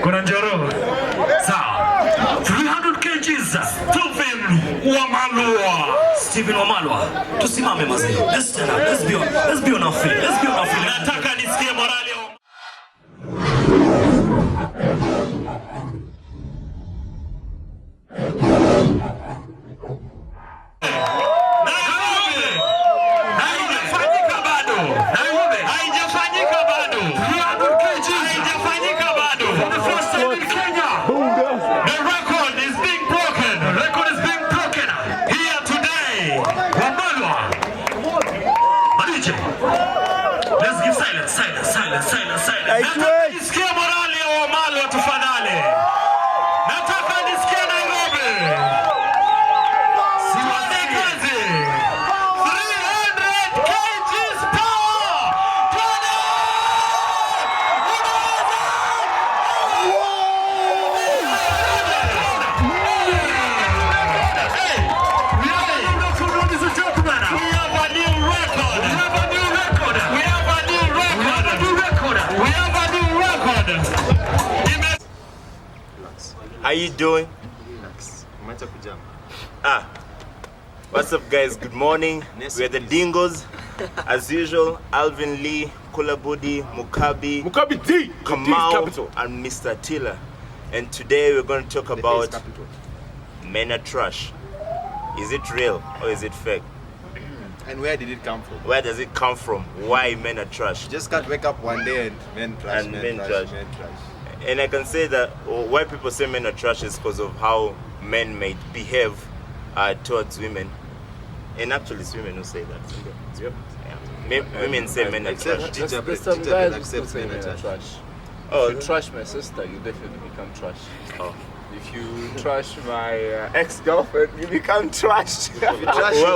Kuna njoro. Sawa. 300 kgs. Stephen Wamalwa. Tusimame mazee. Let's stand up. Let's be on our feet. Nataka nisikie morali. Let's give silence. Nataka nisikie morali ya Wamalwa tafadhali. Nataka nisikie Nairobi. Siwezi kazi. 300 kgs power. How you doing? What's up guys? Good morning. We're the Dingos. As usual, Alvin Lee, Kulabudi, Mukabi D, Kamau, and Mr. Tiller. And today we're going to talk about men are trash. Is it real or is it fake? And where did it come from? Where does it come from? Why men are trash? You just can't wake up one day and men trash. And I can say that why people say men are trash is because of how men may behave towards women. And actually it's women who say that. Yep. Yeah. Women say men are trash. There's some guys who still say men are trash. Oh, if you trash my sister, you definitely become trash. Oh. If you trash my ex-girlfriend, you become trash. Well,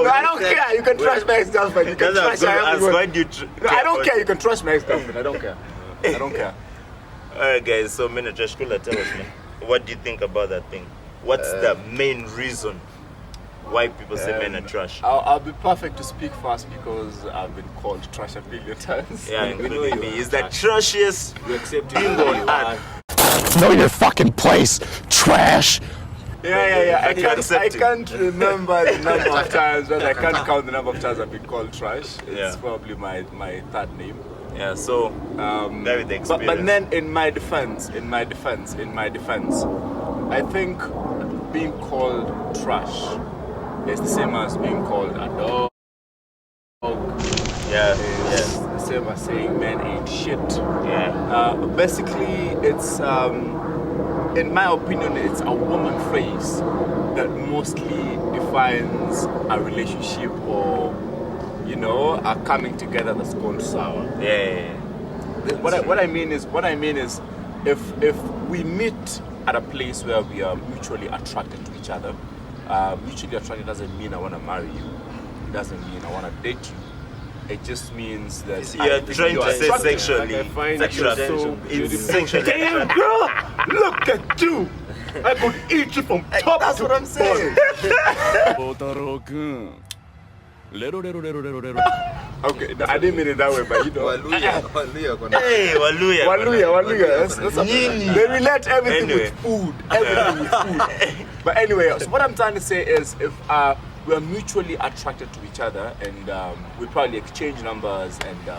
no, I don't care. You can trash my ex-girlfriend. You can trash everyone. Why do you no, I don't care. You can trash my ex-girlfriend. I don't care. Alright guys, so men are trash. Kula, tell us, man. What do you think about that thing? What's the main reason why people say men are trash? I'll be perfect to speak fast because I've been called trash a billion times. Yeah, including me. It's the trashiest bingo on earth. Know your fucking place, trash. Yeah. I can't remember the number of times, but I can't count the number of times I've been called trash. It's probably my third name. Yeah, so very the experience. But then in my defense, I think being called trash is the same as being called a dog. It's the same as saying men ain't shit. Yeah. Basically, it's in my opinion, it's a woman phrase that mostly defines a relationship or a coming together that's gone sour. Yeah. What I mean is, if we meet at a place where we are mutually attracted to each other, mutually attracted doesn't mean I want to marry you. It doesn't mean I want to date you. It just means that you're trying to say sexually. It's sexually. Damn girl, look at you. I could eat you from top That's to what I'm saying. Okay, I didn't mean it that way, but Hey, Waluya. They relate everything with food. But anyway, so what I'm trying to say is if we are mutually attracted to each other and we probably exchange numbers and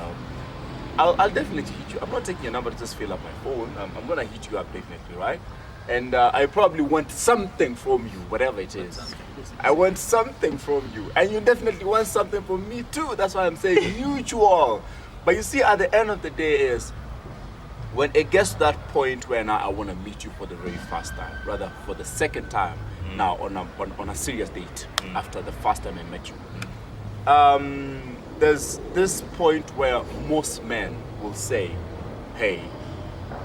I'll definitely hit you. I'm not taking your number to just fill up my phone. I'm going to hit you up definitely, right? And I probably want something from you, whatever it is. I want something from you. And you definitely want something from me too. That's why I'm saying mutual. But you see, at the end of the day is, when it gets to that point where now I want to meet you for the very first time, rather for the second time, now on a serious date, after the first time I met you. There's this point where most men will say, hey,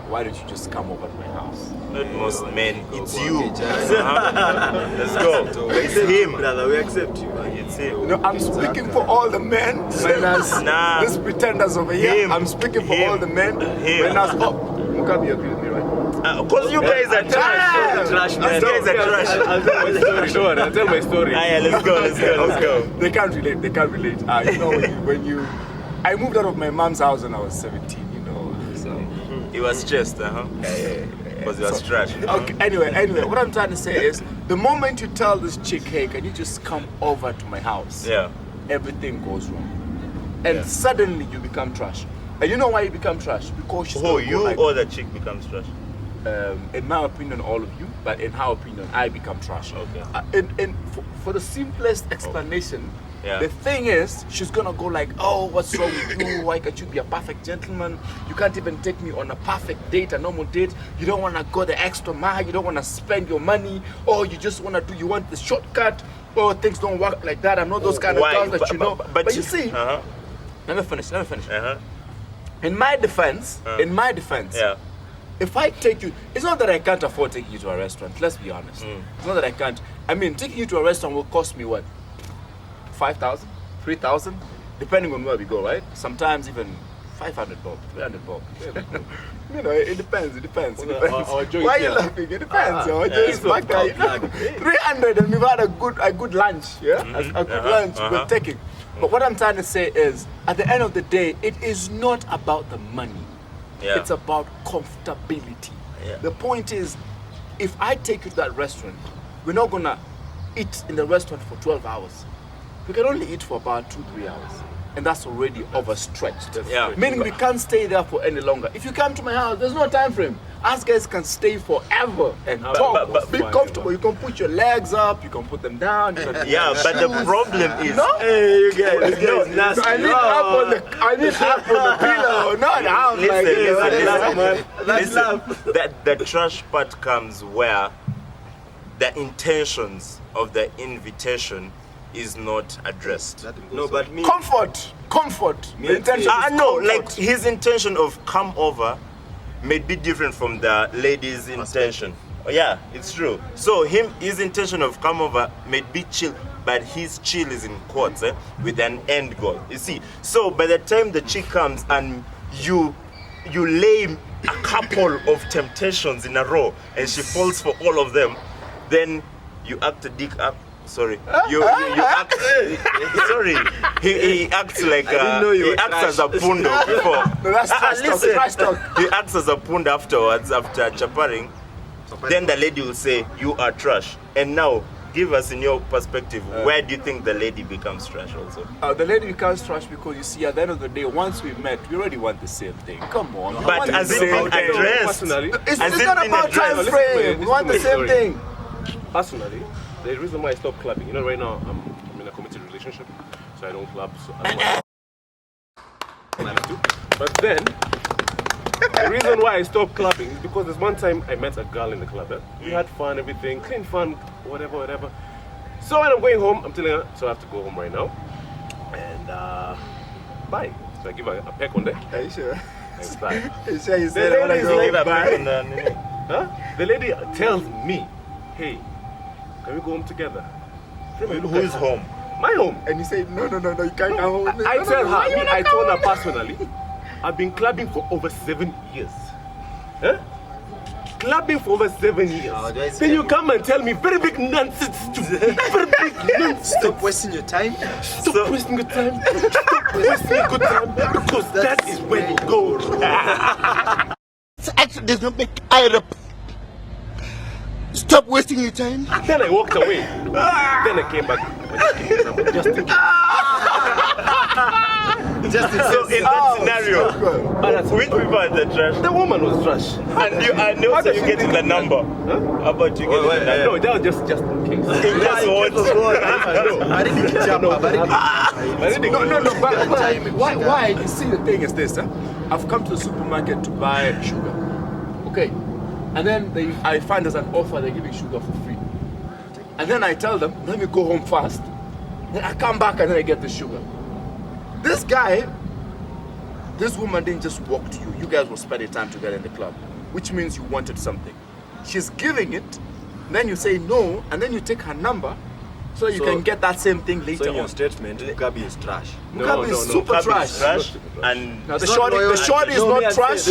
why don't you just come over to my house? Not most men, it's you. Let's go. It's him, brother. We accept you. It's him. No, I'm speaking for all the men. These pretenders over here. I'm speaking for all the men. Mukabi, you agree with me, right? Because you guys are trash. You guys are trash. I'll tell my story. Yeah, let's go. They can't relate. I moved out of my mom's house when I was 17, so. It was stressed, Yeah. because you are trash. Okay, anyway, what I'm trying to say is, the moment you tell this chick, hey, can you just come over to my house? Yeah. Everything goes wrong. And suddenly you become trash. And you know why you become trash? Because she's Oh, gonna go you like, or the chick becomes trash. in my opinion, all of you, but in her opinion, I become trash. Okay. For the simplest explanation, Yeah. the thing is, she's gonna go like, oh, what's wrong with you? Why can't you be a perfect gentleman? You can't even take me on a perfect date, a normal date. You don't wanna go the extra mile. You don't wanna spend your money, or you just you want the shortcut, or things don't work like that. I'm not those kind of Why? girls that you know. But you see, Uh-huh. let me finish. Uh-huh. In my defense, Yeah. if I take you, it's not that I can't afford taking you to a restaurant. Let's be honest. It's not that I can't. I mean, taking you to a restaurant will cost me what? 5,000, 3,000, depending on where we go, right? Sometimes even 500 bob, 300 bob. You know, it depends. It depends. Why are you laughing? It depends. Just back there, you know, 300, and we've had a good lunch. Yeah, a good lunch. We're taking. But what I'm trying to say is, at the end of the day, it is not about the money. Yeah. It's about comfortability. Yeah. The point is, if I take you to that restaurant, we're not gonna eat in the restaurant for 12 hours. We can only eat for about 2-3 hours. And that's already overstretched. Yeah. Meaning we can't stay there for any longer. If you come to my house, there's no time frame. Us guys can stay forever and talk. but be comfortable. You can put your legs up, you can put them down. You can Yeah, but the problem is, no? Hey, you guys, nasty. I need up on the pillow, not out like this. Listen, the trash part comes where the intentions of the invitation is not addressed. No, but me. Comfort. The intention is No, comfort. like his intention of come over may be different from the lady's intention. Yeah, it's true. So his intention of come over may be chill, but his chill is in quotes, with an end goal. You see, so by the time the chick comes and you lay a couple of temptations in a row and she falls for all of them, then you act a dick up. Sorry, you act. Sorry, he acts like he acts as a pundo before. No, that's trash talk. He acts as a pundo afterwards after chaparing. Then the lady will say, "You are trash." And now, give us in your perspective, where do you think the lady becomes trash also? The lady becomes trash because you see, at the end of the day, once we met, we already want the same thing. Come on. we But want has the it same been thing. addressed? Personally, It's Has it not been about time addressed? frame. We want the same thing. personally, the reason why I stopped clubbing, you know, right now I'm in a committed relationship, so I don't club. So I don't want to. But then, the reason why I stopped clubbing is because there's one time I met a girl in the club. We had fun, everything, clean fun, whatever. So when I'm going home, I'm telling her, so I have to go home right now. And bye. So I give her a peck on there. Are you sure? And bye. You sure you The said I lady is want to like, go bye. And, Huh? The lady tells me, hey, can we go home together? Then I look who at is her. home? My home. And you say, no, you can't come home. I tell her, I told her personally, I've been clubbing for over 7 years. Huh? Clubbing for over 7 years. Then you come and tell me very big nonsense to me. Very big nonsense. Stop wasting your time. Stop wasting your time. Stop wasting your good time. Because that is where you go. Actually does not make Arab. Stop wasting your time. Then I walked away. Then I came back. Just in case. So in that scenario, which people are the trash? The woman was trash. And also you getting the number. How about you getting the No, number? that was just in case. In case what? No, but why? You see, the thing is this, I've come to the supermarket to buy sugar. Okay. And then I find there's an offer, they're giving sugar for free. And then I tell them, let me go home fast. Then I come back and then I get the sugar. This woman didn't just walk to you. You guys were spending time together in the club, which means you wanted something. She's giving it, then you say no, and then you take her number so you can get that same thing later So in your on. statement, Mugabe is trash. Mugabe is super Mugabe is trash. And Now, the It's shorty not is not trash.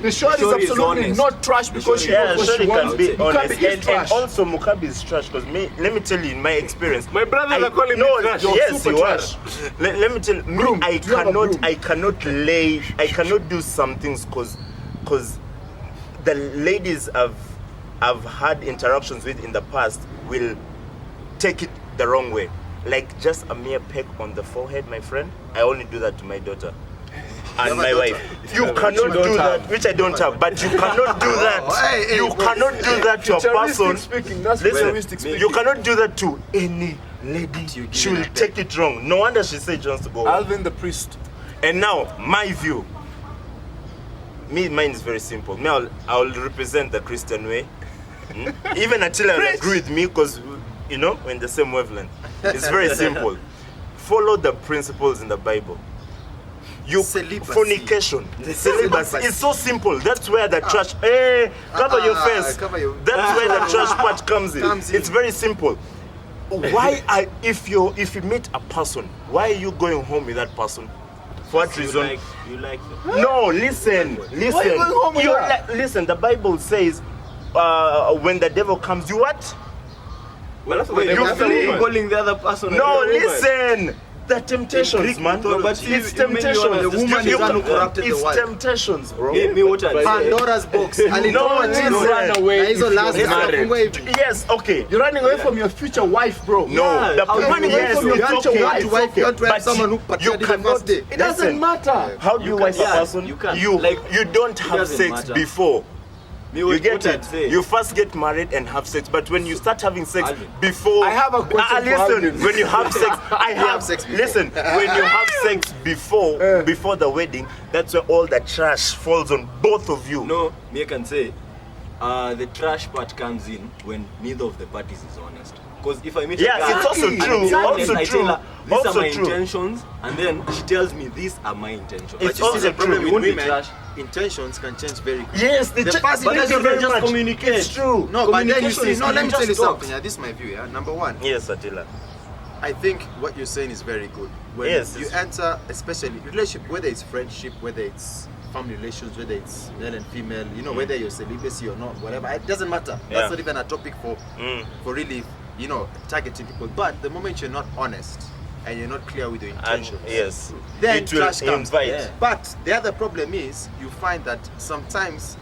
The shorty is absolutely honest. not trash because she knows what Shorty she wants. can be honest. Mugabe is And trash. also Mugabe is trash because let me tell you in my experience. My brothers are calling me trash. You're Yes, super you are. trash. Let me tell you, Broom. I Do you have a broom? cannot do some things because the ladies I've had interactions with in the past will take it the wrong way. Like just a mere peck on the forehead, my friend. I only do that to my daughter and my wife. You cannot do that, which I don't have, but you cannot do that. You cannot do that to a person. Listen, you cannot do that to any lady. She will take it wrong. No wonder she said she wants to go. Alvin the priest. And now, my view. Mine is very simple. Me, I'll represent the Christian way. Even Attila will agree with me because, you know, we're in the same wavelength. It's very simple. Follow the principles in the Bible. Fornication, celibacy. It's so simple. That's where the trash. Hey, cover your face. That's where the trash part comes in. It's very simple. If you meet a person, why are you going home with that person? For what reason? You like them. No, listen. Why are you going home with her? Listen, the Bible says, when the devil comes, you what? Well, that's what you're calling the other person. No, listen. The temptations, man. No, but it's temptations. The woman is uncorrupted. It's temptations, bro. Me what I say. Pandora's box. No, run away. Yes, okay. You're running away from your future wife, bro. No, the Running away from your future wife. You want to have someone who you participated in the first day. It doesn't matter. How do you wife a person? You can't. You don't have doesn't sex matter. before. You get I'd it? say. You first get married and have sex, but when you start having sex Alvin. before, I have a question for listen. Alvin. When you have sex, have sex before. Listen, when you have sex before the wedding, that's where all the trash falls on both of you. No, me can say, the trash part comes in when neither of the parties is honest. Because if I meet a girl, it's also and true. then Also I true. tell her, these Also are my true. intentions, and then she tells me these are my intentions. It's But you see, also the problem true. with You won't be women, trash. intentions can change very quickly. Yes, The first But intention that's you very just much. communicate. It's true. No, but then you Communication see, is no, let me just tell you talk. something. Yeah, this is my view. Yeah, number one, Yes, Attila. I think what you're saying is very good. When Yes, you it's- enter, especially relationship, whether it's friendship, whether it's family relations, whether it's male and female, you know, whether you're celibacy or not, whatever, it doesn't matter. Yeah. That's not even a topic for really, you know, targeting people. But the moment you're not honest and you're not clear with your And intentions, yes, then it will trash comes. invite. Yeah. But the other problem is you find that sometimes,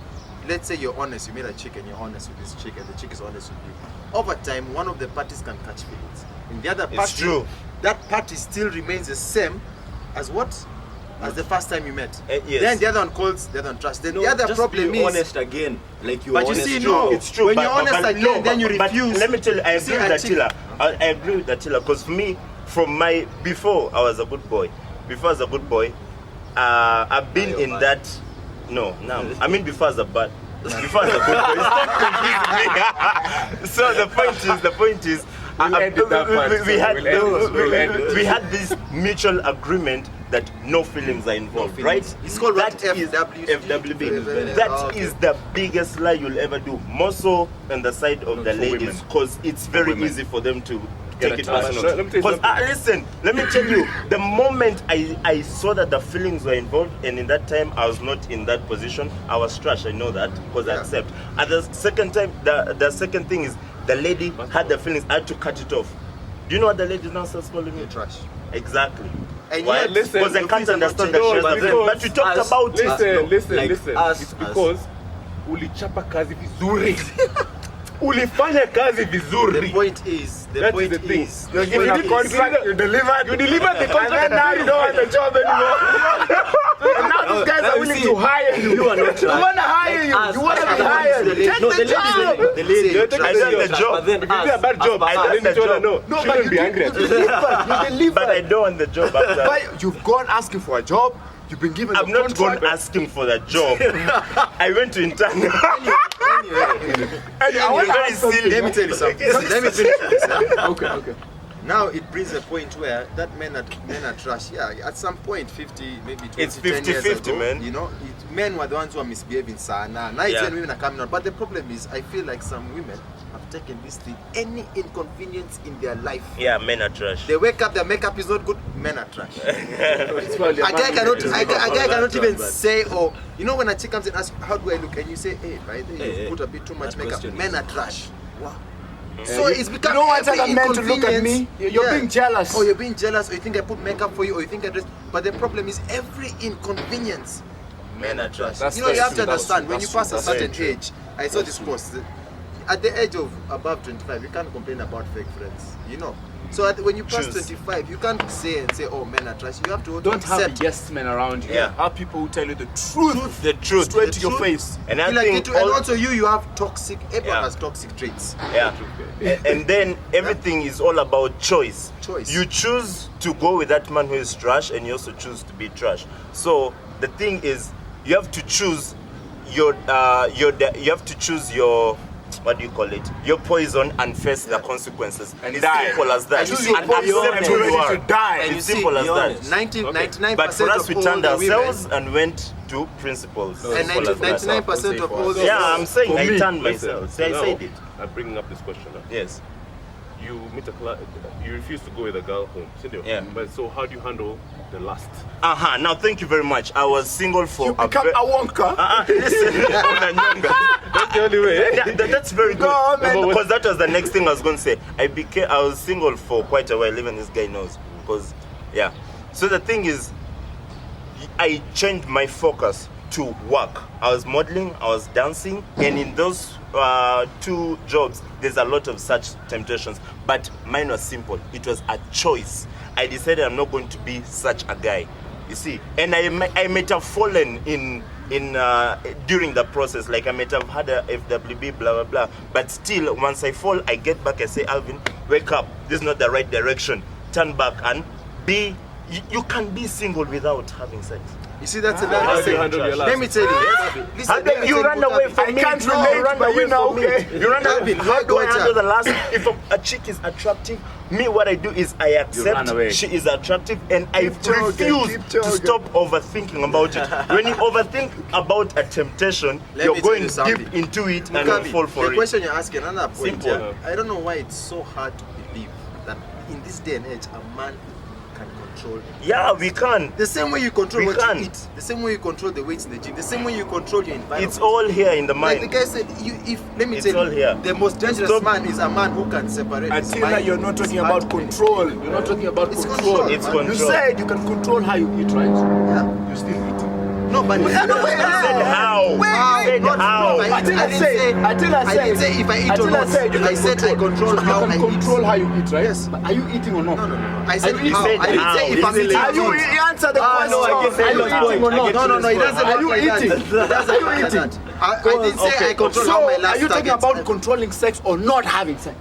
let's say you're honest, you meet a chick and you're honest with this chick and the chick is honest with you. Over time, one of the parties can catch feelings. In the other It's party, true. that party still remains the same as what? As the first time you met. Yes. Then the other one calls, the other one trusts. Then No, the other just problem be is honest again, like you. But you honest see, to- no. It's true. When but, you're honest but, again, no, then you but refuse. Let me tell you, I See, agree a with chick- Attila. I agree with Attila because for me, from my before I was a good boy. Before I was a good boy, I've been in that. No, I mean before I was a bad. Before I was a good boy. Stop confusing me. So the point is. We'll edit that part. We had this mutual agreement that no feelings are involved, right? It's called what? That is FWB. That is the biggest lie you'll ever do. More so on the side of the for ladies, women. because it's very easy for them to take it attached. personal. Let me tell you Because something. listen, let me tell you, the moment I saw that the feelings were involved, and in that time I was not in that position, I was trash. I know that because I accept. And the second time, the second thing is the lady had the feelings. I had to cut it off. Do you know what the lady now starts calling me? trash. Exactly. And Why? yet, listen, Because I your can't feelings are not understand that she has changing. the feelings. But we talked Us- about it. Listen. us- It's because ulichapa kazi vizuri. Ulifanya kazi The vizuri. point is, That is the thing. the You give point the contract, you delivered the contract, and then now you don't want the job anymore. And now these guys are willing to hire you. You are not They want to hire you. Us- You want to us- be hired. the lady- Take no, the the lady- job. the lady- Say, the I done the job. But then If you do a bad job, I I done the told her job. no. No, She but wouldn't be angry. you delivered. But I don't want the job after. But you've gone asking for a job. You've been given I've the not gone contract. asking for the job. I went to intern. And I want to Very ask something. silly. Let me tell you something. Let me finish this. Yeah? Okay. Now it brings a point where that men are trash. Yeah, at some point, 50, maybe 20, It's 10 years 50-50, ago, man. you know, men were the ones who are misbehaving. Sana. Now it's Yeah. when women are coming out. But the problem is, I feel like some women have taken this thing, any inconvenience in their life. Yeah, men are trash. They wake up, their makeup is not good, men are trash. It's probably A guy cannot even bad. say, or you know, when a chick comes and asks, how do I look? And you say, hey, by the way, Hey, you put a bit too much that makeup. question Men is- are trash. Wow. So it's You become don't want every other men to look at me. inconvenience. You're being jealous. Or you're being jealous, or you think I put makeup for you, or you think I dress. But the problem is every inconvenience men are trash. That's- You know, you that's have to true, that's understand true, when you that's pass true, a that's certain very age. I saw this post. At the age of above 25, you can't complain about fake friends. You know. So when you pass Choose. 25, you can't say, oh, men are trash. You have to Don't have accept. yes men around you. Yeah. Have people who tell you the truth. The truth. Straight The to your truth. face. And I Like think and also you have toxic. Everyone Yeah. has toxic traits. yeah. And then everything is all about choice. Choice. You choose to go with that man who is trash, and you also choose to be trash. So the thing is, you have to choose your what do you call it? Your poison and face the consequences. And it's die. simple as that. And you And see, accept you're who you ready are. to die. And you It's see, simple as be that. honest. 99% But for us, of we all turned the ourselves women, and went to principles. and Simple as that. 99% of all those. Yeah, I'm saying For I me, turned Listen, myself. See, I now, said it. I'm bringing up this question now. Yes. You meet you refuse to go with a girl home, Cindy. Yeah. But so how do you handle the lust? Now thank you very much. I was single for You become a wonka. listen, That's the only way. that's very good. Go on, man. Because that was the next thing I was going to say. I was single for quite a while, even this guy knows. Because yeah. So the thing is, I changed my focus to work. I was modeling, I was dancing, and in those 2 jobs, there's a lot of such temptations. But mine was simple. It was a choice. I decided I'm not going to be such a guy. You see, and I might have fallen in during the process. Like I might have had a FWB, blah blah blah. But still, once I fall, I get back. I say, Alvin, wake up. This is not the right direction. Turn back and be. You can be single without having sex. You see, that's How another do you thing. handle your lust? Let me tell you. Listen, How do you run away from me? I can't No, relate, run but away you know, from me. okay. You run away. Alvin, How do I go handle the on. last? If a chick is attractive, me, what I do is I accept run away. she is attractive, and I Keep jogging, refuse keep to jogging. stop overthinking about it. When you overthink about a temptation, Let you're me tell going you something. deep into it and you Mugabe, fall for the it. question you're asking, another point. Simple. Yeah, I don't know why it's so hard to believe that in this day and age, a man can control. Yeah, we can. The same way you control We what can. you eat, the same way you control the weights in the gym, the same way you control your environment. It's all here in the like mind. the guy said, let me It's tell all you, here. the most dangerous Stop. man is a man who can separate his Until now, mind you're not from talking his about heart. control. You're not talking about It's control. control, It's man. control. You said you can control how you eat, right? Yeah. You still eat. No, but I said how. I said not- how. I Until I didn't say, say- until I I say, didn't say if I eat or until not. I said you can I said I control so how you can I eat. control how you eat, right? Yes. But are you eating or not? No. I said Are you how. eating? I didn't say if I'm eating Are or you not. answer the question? no, I get Are you Taylor's eating or point. I not? get No, it doesn't Are work you like that. eating? It doesn't Are you work like eating? that. I didn't say I control So, how my last are you talking targets. about controlling sex or not having sex?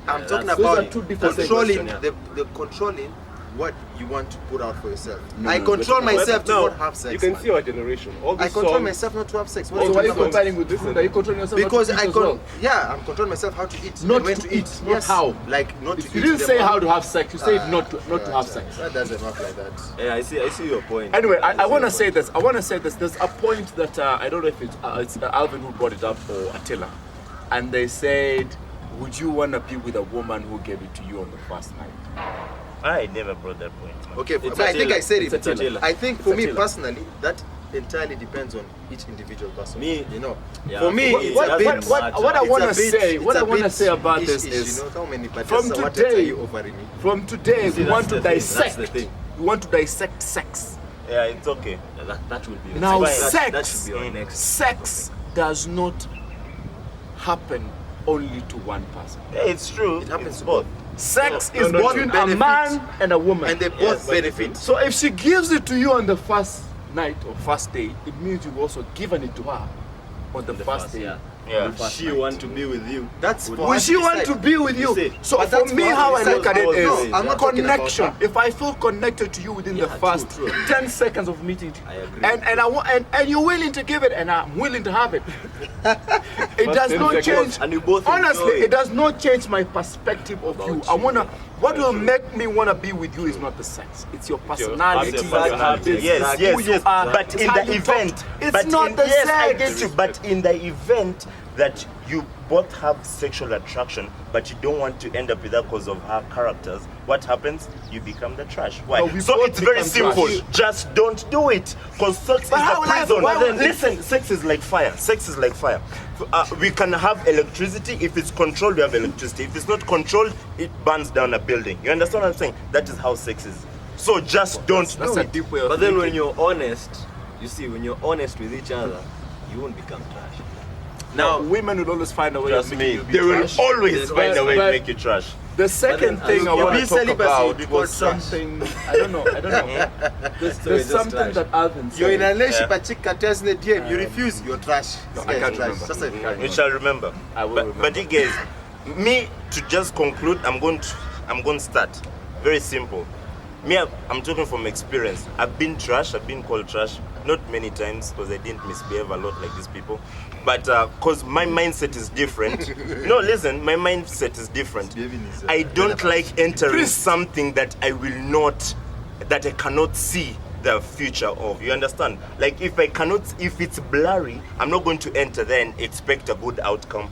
I'm talking those about are two different controlling things. the controlling what you want to put out for yourself. No, I no, control But myself to now, not have sex. You can man. see our generation. All I these control songs, myself not to have sex. What So why are you talking about? comparing with this? Are you controlling yourself Because not to I eat as well? I'm controlling myself how to eat. Not and when to to eat, not how. Like not to eat. You didn't them say out. how to have sex. You said not to have sex. That doesn't work like that. Yeah, I see your point. Anyway, I see want to your say point. this. I want to say this. There's a point that I don't know if it's Alvin who brought it up or Attila, and they said, "Would you want to be with a woman who gave it to you on the first night?" I never brought that point. Okay, It's but I think Attila. I said It's it. Attila. I think It's for me Attila. personally, that entirely depends on each individual person. Me- you know, Yeah, for me, for me, it's it a bit. doesn't matter. what I it's want a to bit- say, it's what I a want to bit say about ish, this ish, is, you know, how many from what are today- you offering me? from today, See, we want that's to the thing. That's dissect. the thing. We want to dissect sex. Yeah, it's okay. Yeah, that would be Now, that sex- should be our next. Sex does not happen only to one person. Yeah, it's true. It happens It's to both. Sex No, is no, no, between a benefit. man and a woman. And they both benefit. So if she gives it to you on the first night or first day, it means you've also given it to her on the first day. Yeah. Yeah. Would she want to be with you? That's for Will us she want decide. to be with you? see, So but for that's me, for us how I decide. look at it No, is I'm not talking about connection. that. If I feel connected to you within the Yeah, first true. 10 seconds of meeting, I agree. and you're willing to give it, and I'm willing to have it. It does 10 not seconds. change. And you both Honestly, enjoy it does not change my perspective of About you. you. What will make me wanna be with you is not the sex. It's your personality. Exactly. It's Yes, who yes, you yes. are. But It's in how the you talk. event, It's but not in, the yes, I sex. get you. But in the event that you both have sexual attraction, but you don't want to end up with that because of her characters, what happens? You become the trash. Why? No, we So both it's very become simple. trash. Just don't do it. Because sex But is how the will I- prison. why would- Listen, sex is like fire. Sex is like fire. We can have electricity. If it's controlled, we have electricity. If it's not controlled, it burns down a building. You understand what I'm saying? That is how sex is. So just don't That's do a it. deep way of But then thinking. when you're honest, You see, when you're honest with each other, you won't become trash. Now, women will always find a way Trust of me, making you be they will trash. always find a way to But- make you trash. The second thing I want be to talk celibacy, about be called was trash. something, I don't know. There's just something trash. that Alvin said. You're in a relationship, a chick tells in the DM, you refuse, you're trash. No, This I guy is can't trash. remember. Just like You shall remember. I will but, remember. But you guys, me to just conclude, I'm going to start. Very simple. Me, I'm talking from experience. I've been trash. I've been called trash. Not many times because I didn't misbehave a lot like these people. But because my mindset is different. No, listen, my mindset is different. I don't like entering something that I cannot see the future of. You understand? Like if it's blurry, I'm not going to enter there and expect a good outcome.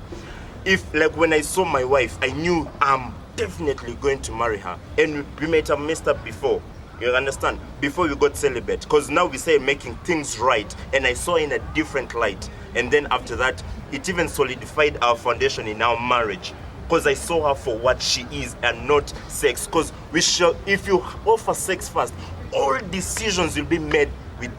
If like when I saw my wife, I knew I'm definitely going to marry her, and we might have messed up before. You understand? Before we got celibate, because now we say making things right, and I saw in a different light, and then after that, it even solidified our foundation in our marriage. Because I saw her for what she is and not sex. Because if you offer sex first, all decisions will be made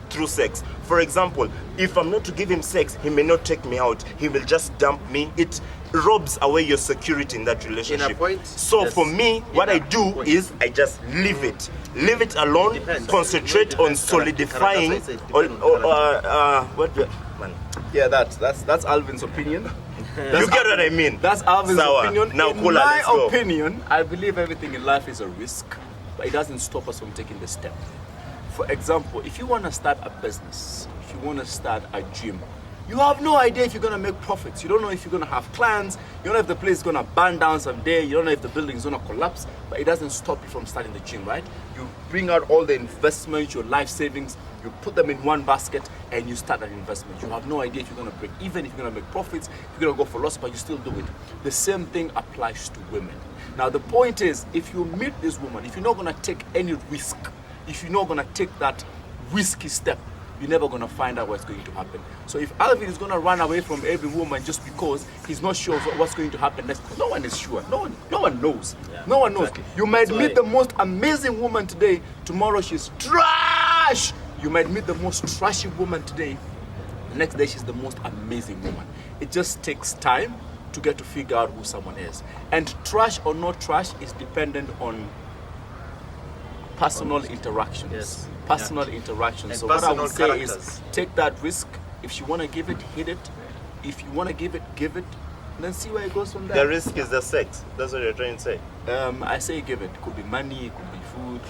through sex. For example, if I'm not to give him sex, he may not take me out. He will just dump me. It robs away your security in that relationship. So yes. for me, what I do is I just leave it. Leave it alone. Depends. Concentrate on Depends. solidifying. Character, Man, Yeah, that's Alvin's opinion. you get what I mean? That's Alvin's Sour. opinion. Now, in cooler, my let's go. opinion, I believe everything in life is a risk, but it doesn't stop us from taking the step. For example, if you want to start a business, if you want to start a gym, you have no idea if you're going to make profits. You don't know if you're going to have clients. You don't know if the place is going to burn down someday. You don't know if the building is going to collapse, but it doesn't stop you from starting the gym, right? You bring out all the investments, your life savings, you put them in one basket and you start an investment. You have no idea if you're going to break even, if you're going to make profits, if you're going to go for loss, but you still do it. The same thing applies to women. Now, the point is, if you meet this woman, if you're not going to take any risk, if you're not going to take that risky step, you're never going to find out what's going to happen. So if Alvin is going to run away from every woman just because he's not sure what's going to happen next, no one is sure. No one knows. Yeah, no one knows. exactly. You might That's meet why- the most amazing woman today. Tomorrow she's trash. You might meet the most trashy woman today. The next day she's the most amazing woman. It just takes time to get to figure out who someone is. And trash or not trash is dependent on personal interactions. Yes. Personal interactions. And So what I would personal say is characters. take that risk. If you want to give it, hit it. If you want to give it, give it. And then see where it goes from The there. risk is the sex. That's what you're trying to say. I say give it. Could be money, it could be food,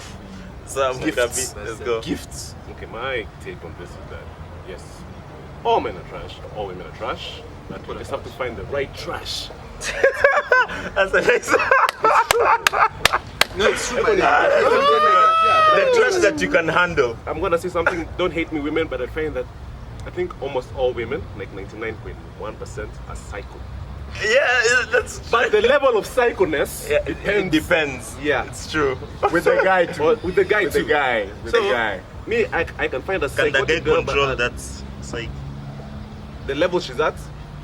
So Gifts. let's go. gifts. Okay, my take on this is that yes, all men are trash, all women are trash, but we just have to find the right trash. That's the next. No, it's true, man. The trash that you can handle. I'm gonna say something. Don't hate me, women, but I find that I think almost all women, like 99.1%, are psycho. Yeah, that's. But the level of psychoness Yeah, it depends. Yeah. It's true. With the guy too. Or with the guy With too. the guy. With So, the guy. Me, I can find a Can the guy psychotic girl, but control that? Psych. the level she's at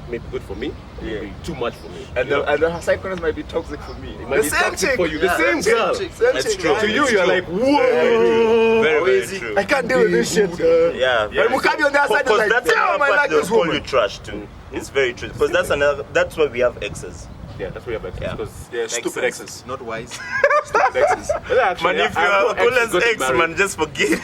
may be good for me, Yeah. may be too much for me. And the psychoness might be toxic for me. It might be toxic for you. The same girl. That's true. To you, you're like, whoa. Very, very true. I can't deal with this shit. Yeah. But Mukabi on the other side is Because like, that's damn, another I part like they'll this call woman. you trash too. It's very true. Because that's why we have exes. Yeah, that's where you're back. Yeah. Because Yeah, stupid sense. exes. Not wise. Stupid exes. Man, if you're Colin's ex, man, just forget.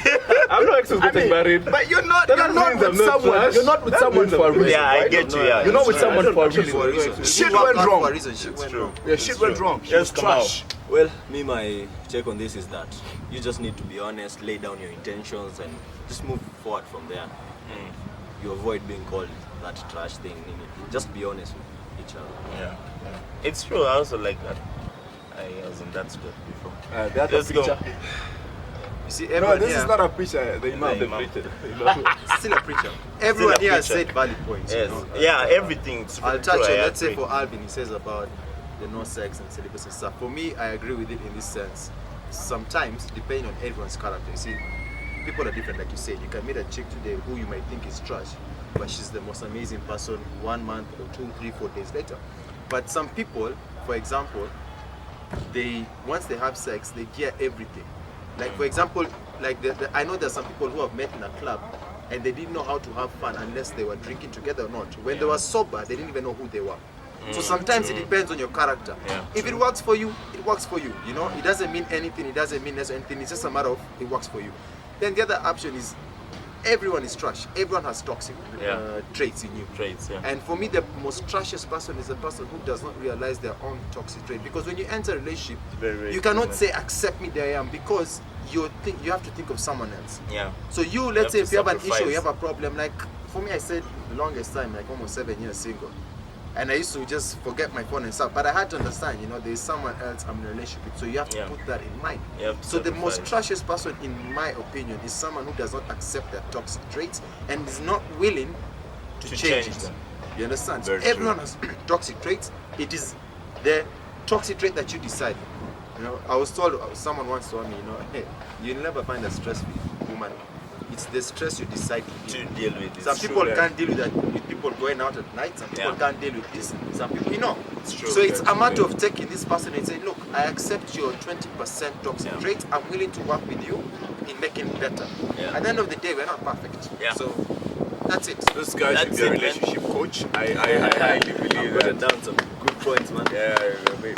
I'm not exes getting married. But you're not That with means I'm not someone. trash. You're not with That someone means for a I'm- reason. Yeah, I right? get you. Yeah, You're not with it's true. someone for a Actually, reason. For a reason. Shit It worked went out wrong. For a reason. Shit It's went true. wrong. Yeah, shit went wrong. She was Just come out. trash. Well, me, my take on this is that you just need to be honest, lay down your intentions, and just move forward from there. You avoid being called that trash thing. Just be honest with each other. Yeah. It's true. I also like that. I was in that spot before. The other Let's go. preacher. You see, No, everyone this here, is not a preacher. The imam. The imam. still a preacher. Everyone here has preacher. said valid points. Yes. You know? Yeah, everything's I'll true, touch on, I let's say agree. for Alvin, he says about the no sex and celibacy stuff. For me, I agree with it in this sense. Sometimes, depending on everyone's character, you see, people are different, like you said. You can meet a chick today who you might think is trash, but she's the most amazing person 1 month or 2, 3, 4 days later. But some people, for example, once they have sex, they gear everything. Like for example, like I know there's some people who have met in a club, and they didn't know how to have fun unless they were drinking together or not. When they were sober, they didn't even know who they were. So sometimes it depends on your character. If it works for you, it works for you. You know, it doesn't mean anything. It doesn't mean anything. It's just a matter of it works for you. Then the other option is everyone is trash. Everyone has toxic traits in you. And for me, the most trashiest person is a person who does not realize their own toxic trait. Because when you enter a relationship, you cannot say accept me there I am, because you have to think of someone else. So let's say if you have an issue, you have a problem. Like for me, I said the longest time, like almost 7 years single. And I used to just forget my phone and stuff. But I had to understand, you know, there's someone else I'm in a relationship with. So you have to put that in mind. So the most trashiest person, in my opinion, is someone who does not accept their toxic traits and is not willing to change them. You understand? So everyone has toxic traits. It is the toxic trait that you decide. You know, I was told, someone once told me, you know, hey, you'll never find a stress-free woman. It's the stress you decide to deal with. Some people can't deal with that, with people going out at night. Some people can't deal with this. Some people, you know. So it's a matter of taking this person and saying, look, I accept your 20% toxic trait. I'm willing to work with you in making it better. At the end of the day, we're not perfect. So that's it. This guy should be a relationship coach. I highly believe that. Down some good points, man. We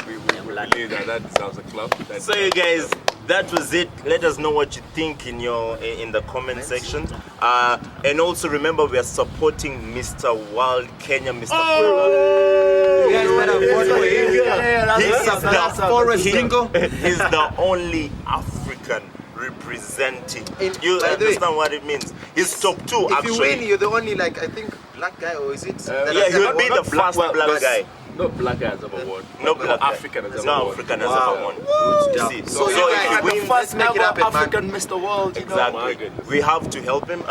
believe that deserves a club. So you guys, that was it. Let us know what you think in the comment section. And also remember, we are supporting Mr. World Kenya, Mr. You guys better vote for him. He's the only African representing. You understand what it means? He's top 2 actually. If you win, you're the only, like, I think, black guy, or is it? He will be the first black guy. Not black guy has ever won. No black African has ever no won. African has ever won. You see? So if you you win, first ever African Mr. World. exactly. We have to help him.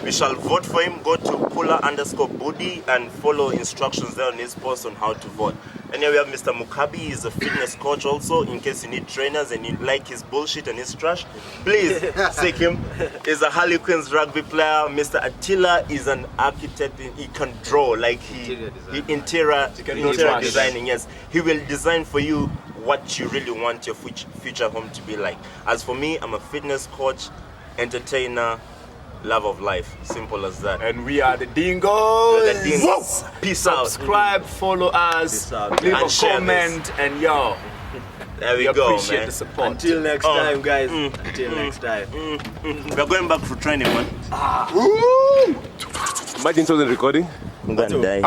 We shall vote for him. Go to Pula_Budi and follow instructions there on his post on how to vote. And here we have Mr. Mukabi. He's a fitness coach also. In case you need trainers and you like his bullshit and his trash, please seek him. He's a Harlequins rugby player. Mr. Attila is an architect. He can draw, like interior designing. Yes, he will design for you what you really want your future home to be like. As for me, I'm a fitness coach, entertainer, love of life. Simple as that. And we are the Dingos. Peace out. Subscribe, follow us, leave a comment, and yo, there we go, appreciate man. the support. Until next time, guys. Until next time. We're going back for training, man. Imagine it wasn't recording. I'm gonna die.